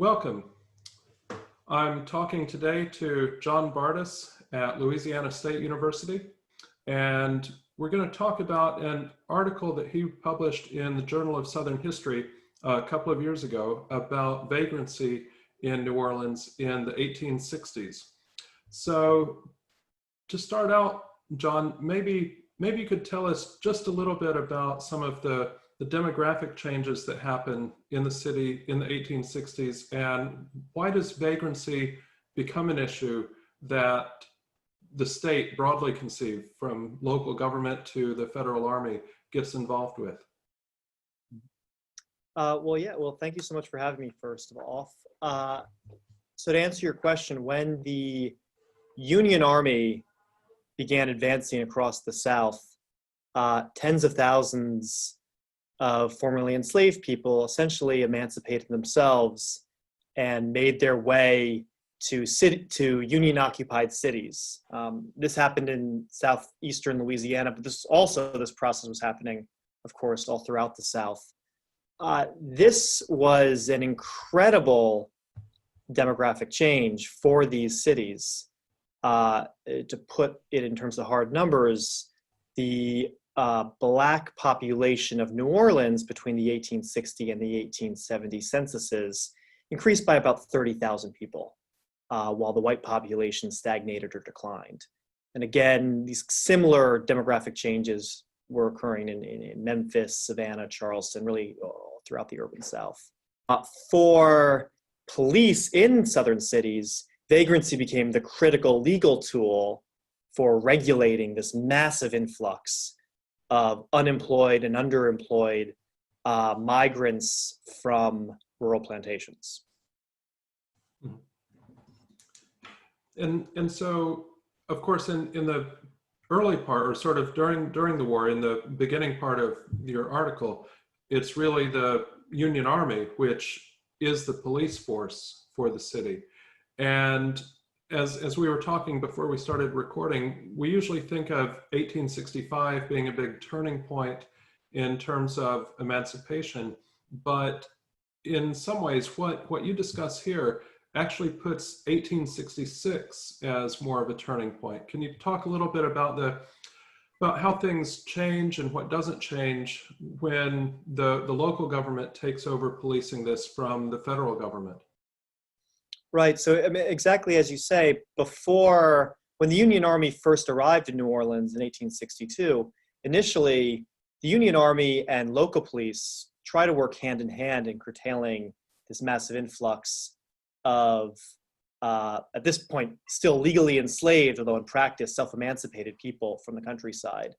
Welcome. I'm talking today to John Bardes at Louisiana State University, and we're going to talk about an article that he published in the Journal of Southern History a couple of years ago about vagrancy in New Orleans in the 1860s. So to start out, John, maybe you could tell us just a little bit about some of the demographic changes that happened in the city in the 1860s, and why does vagrancy become an issue that the state, broadly conceived, from local government to the federal army, gets involved with? Well, thank you so much for having me, first of all. So to answer your question, when the Union Army began advancing across the South, tens of thousands of formerly enslaved people essentially emancipated themselves and made their way to Union-occupied cities. This happened in southeastern Louisiana, but this process was happening, of course, all throughout the South. This was an incredible demographic change for these cities. To put it in terms of hard numbers, the Black population of New Orleans between the 1860 and the 1870 censuses increased by about 30,000 people, while the white population stagnated or declined. And again, these similar demographic changes were occurring in Memphis, Savannah, Charleston, really throughout the urban South. For police in southern cities, vagrancy became the critical legal tool for regulating this massive influx of unemployed and underemployed migrants from rural plantations. And so, of course, in the early part, or sort of during the war, in the beginning part of your article, it's really the Union Army which is the police force for the city. And as we were talking before we started recording, we usually think of 1865 being a big turning point in terms of emancipation, but in some ways what you discuss here actually puts 1866 as more of a turning point. Can you talk a little bit about how things change and what doesn't change when the local government takes over policing this from the federal government? Right, so I mean, exactly as you say, when the Union Army first arrived in New Orleans in 1862, initially the Union Army and local police try to work hand in hand in curtailing this massive influx of, at this point, still legally enslaved, although in practice, self-emancipated people from the countryside.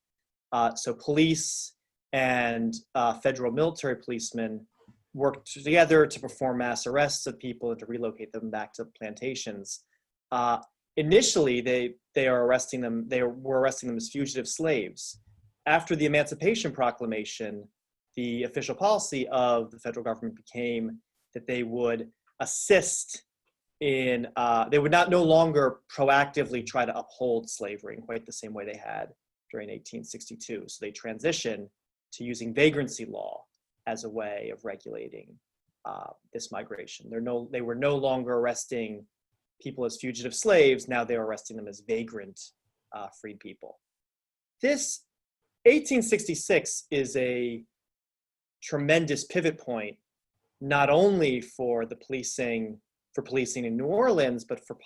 So police and federal military policemen worked together to perform mass arrests of people and to relocate them back to plantations. Initially, they were arresting them as fugitive slaves. After the Emancipation Proclamation, the official policy of the federal government became that they would assist in, they would no longer proactively try to uphold slavery in quite the same way they had during 1862. So they transitioned to using vagrancy law as a way of regulating this migration. They were no longer arresting people as fugitive slaves. Now they were arresting them as vagrant freed people. This 1866 is a tremendous pivot point, not only for policing in New Orleans, but for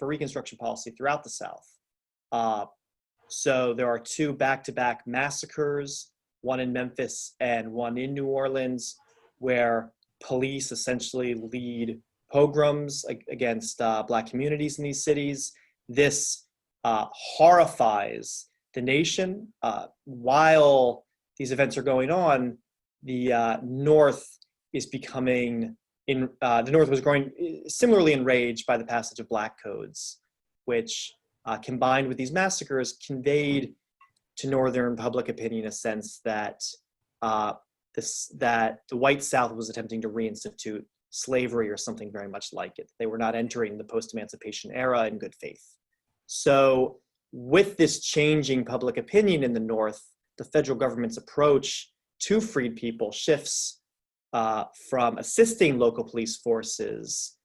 Reconstruction policy throughout the South. So there are two back-to-back massacres, one in Memphis and one in New Orleans, where police essentially lead pogroms against Black communities in these cities. This horrifies the nation. While these events are going on, the North was growing similarly enraged by the passage of Black codes, which combined with these massacres conveyed to Northern public opinion a sense that that the white South was attempting to reinstitute slavery or something very much like it. They were not entering the post-emancipation era in good faith. So with this changing public opinion in the North, the federal government's approach to freed people shifts from assisting local police forces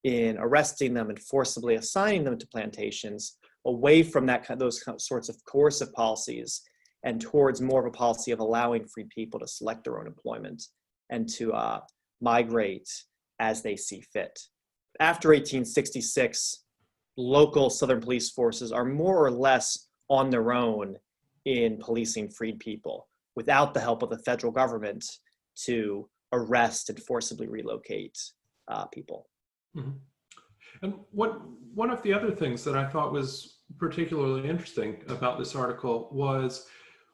in arresting them and forcibly assigning them to plantations, away from those sorts of coercive policies and towards more of a policy of allowing free people to select their own employment and to migrate as they see fit. After 1866, local Southern police forces are more or less on their own in policing freed people without the help of the federal government to arrest and forcibly relocate people. Mm-hmm. And one of the other things that I thought was particularly interesting about this article was,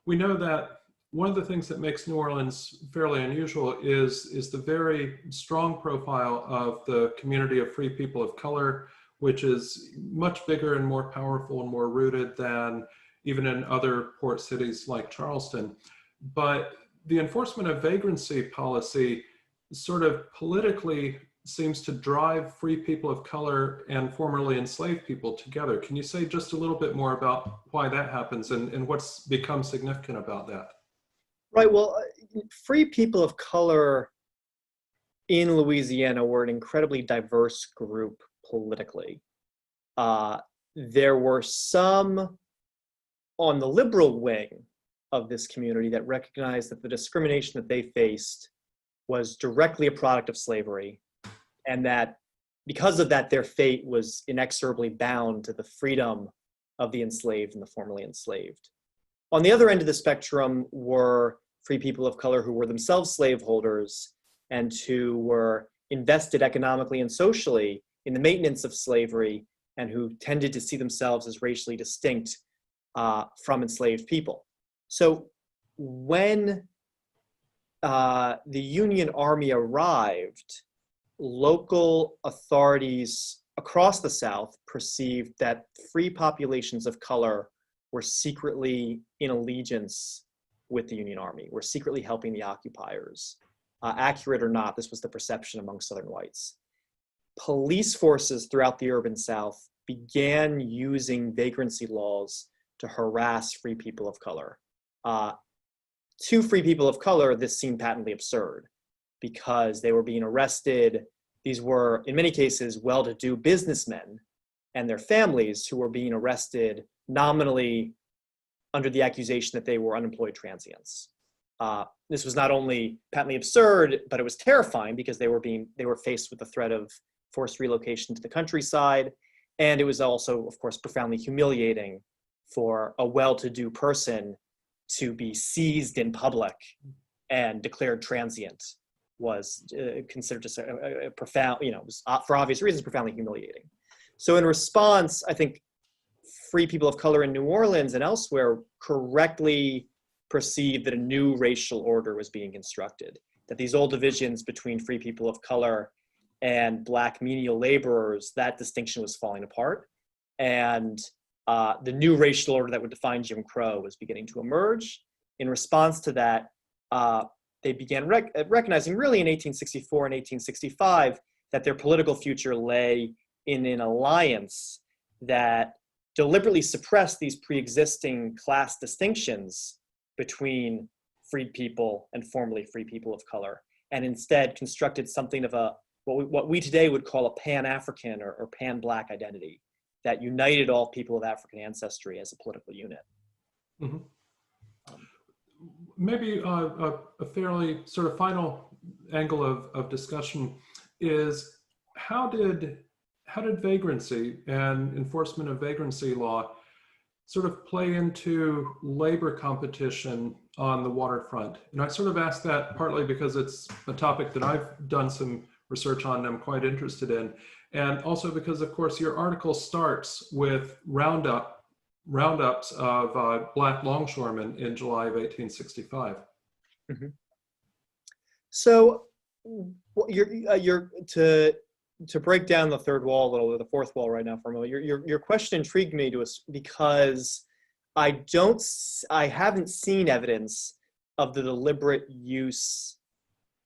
we know that one of the things that makes New Orleans fairly unusual is the very strong profile of the community of free people of color, which is much bigger and more powerful and more rooted than even in other port cities like Charleston. But the enforcement of vagrancy policy sort of politically seems to drive free people of color and formerly enslaved people together. Can you say just a little bit more about why that happens and what's become significant about that? Right, well, free people of color in Louisiana were an incredibly diverse group politically. There were some on the liberal wing of this community that recognized that the discrimination that they faced was directly a product of slavery, and that because of that, their fate was inexorably bound to the freedom of the enslaved and the formerly enslaved. On the other end of the spectrum were free people of color who were themselves slaveholders and who were invested economically and socially in the maintenance of slavery, and who tended to see themselves as racially distinct from enslaved people. So when the Union Army arrived, local authorities across the South perceived that free populations of color were secretly in allegiance with the Union Army, were secretly helping the occupiers. Accurate or not, this was the perception among Southern whites. Police forces throughout the urban South began using vagrancy laws to harass free people of color. To free people of color, this seemed patently absurd because they were being arrested. These were, in many cases, well-to-do businessmen and their families who were being arrested nominally under the accusation that they were unemployed transients. This was not only patently absurd, but it was terrifying because they were faced with the threat of forced relocation to the countryside. And it was also, of course, profoundly humiliating for a well-to-do person to be seized in public and declared transient. Was considered just a profound, was, for obvious reasons, profoundly humiliating. So in response, I think free people of color in New Orleans and elsewhere correctly perceived that a new racial order was being constructed, that these old divisions between free people of color and Black menial laborers, that distinction was falling apart. And the new racial order that would define Jim Crow was beginning to emerge. In response to that, they began recognizing really in 1864 and 1865 that their political future lay in an alliance that deliberately suppressed these pre-existing class distinctions between freed people and formerly free people of color, and instead constructed something of a what we today would call a pan-African or pan-Black identity that united all people of African ancestry as a political unit. Mm-hmm. Maybe a fairly sort of final angle of discussion is how did vagrancy and enforcement of vagrancy law sort of play into labor competition on the waterfront? And I sort of ask that partly because it's a topic that I've done some research on and I'm quite interested in, and also because, of course, your article starts with roundups of Black longshoremen in July of 1865. Mm-hmm. So you're to break down the third wall a little, or the fourth wall right now for a moment. Your question intrigued me to us because I haven't seen evidence of the deliberate use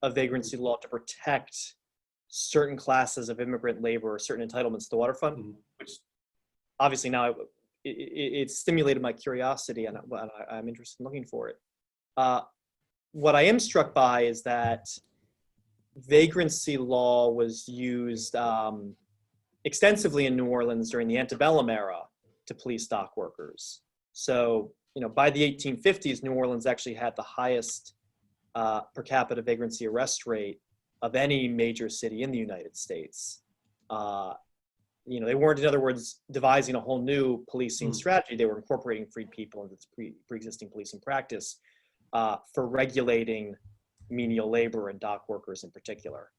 of vagrancy law to protect certain classes of immigrant labor or certain entitlements to the waterfront, mm-hmm. which obviously now it stimulated my curiosity and I'm interested in looking for it. What I am struck by is that vagrancy law was used extensively in New Orleans during the antebellum era to police dock workers. So, by the 1850s, New Orleans actually had the highest per capita vagrancy arrest rate of any major city in the United States. They weren't, in other words, devising a whole new policing strategy. They were incorporating freed people into this pre-existing policing practice for regulating menial labor and dock workers in particular.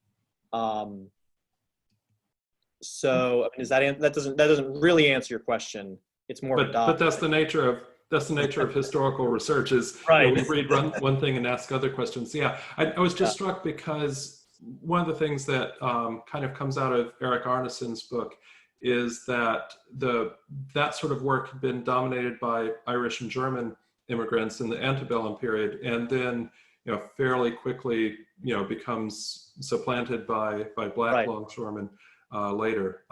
So, I mean, that doesn't really answer your question. It's more of a but that's the nature of historical research is right. We read one thing and ask other questions. Yeah, I was just struck because one of the things that kind of comes out of Eric Arneson's book is that that sort of work had been dominated by Irish and German immigrants in the antebellum period, and then fairly quickly becomes supplanted by black longshoremen later.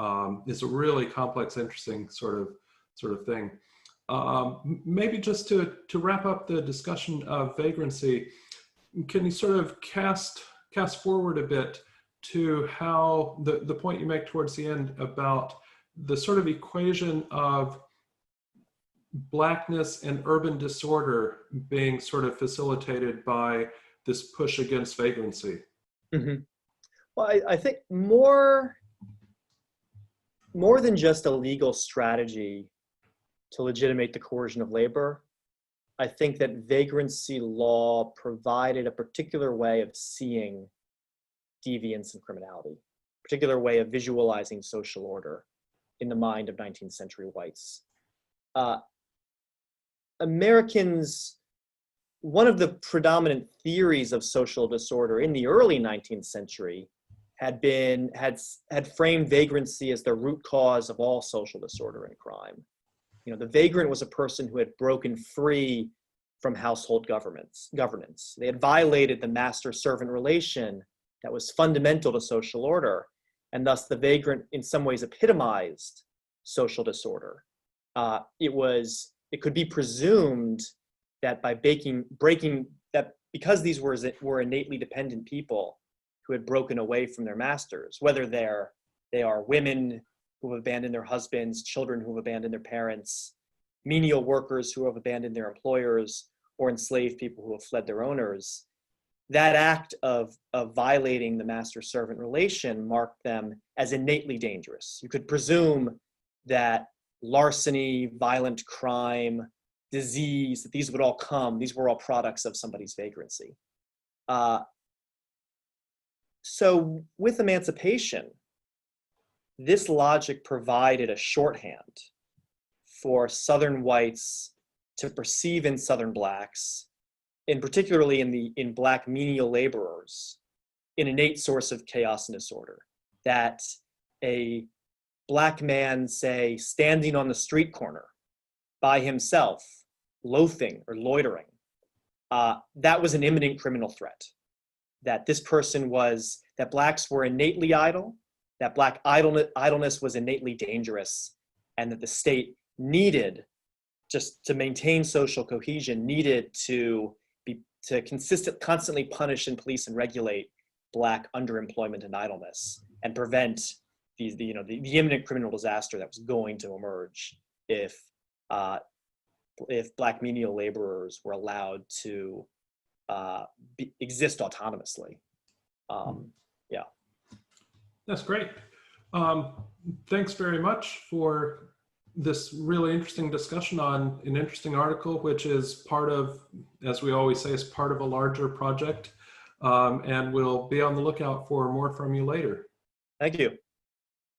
It's a really complex, interesting sort of thing. Maybe just to wrap up the discussion of vagrancy, can you sort of cast forward a bit to how the point you make towards the end about the sort of equation of Blackness and urban disorder being sort of facilitated by this push against vagrancy? Mm-hmm. Well, I think more than just a legal strategy to legitimate the coercion of labor, I think that vagrancy law provided a particular way of seeing deviance and criminality, a particular way of visualizing social order in the mind of 19th century whites. Americans, one of the predominant theories of social disorder in the early 19th century had framed vagrancy as the root cause of all social disorder and crime. The vagrant was a person who had broken free from household governance. They had violated the master-servant relation that was fundamental to social order, and thus the vagrant in some ways epitomized social disorder. It could be presumed that by breaking that, because these were innately dependent people who had broken away from their masters, whether they are women who have abandoned their husbands, children who have abandoned their parents, menial workers who have abandoned their employers, or enslaved people who have fled their owners, that act of violating the master-servant relation marked them as innately dangerous. You could presume that larceny, violent crime, disease, that these were all products of somebody's vagrancy. So with emancipation, this logic provided a shorthand for Southern whites to perceive in Southern blacks, and particularly in black menial laborers, an innate source of chaos and disorder. That a black man, say, standing on the street corner by himself, loafing or loitering, that was an imminent criminal threat. That that blacks were innately idle, that black idleness was innately dangerous, and that the state needed, just to maintain social cohesion, needed to constantly punish and police and regulate black underemployment and idleness, and prevent the imminent criminal disaster that was going to emerge if black menial laborers were allowed to exist autonomously. Yeah. That's great. Thanks very much for this really interesting discussion on an interesting article, which is part of, as we always say, is part of a larger project. And we'll be on the lookout for more from you later. Thank you.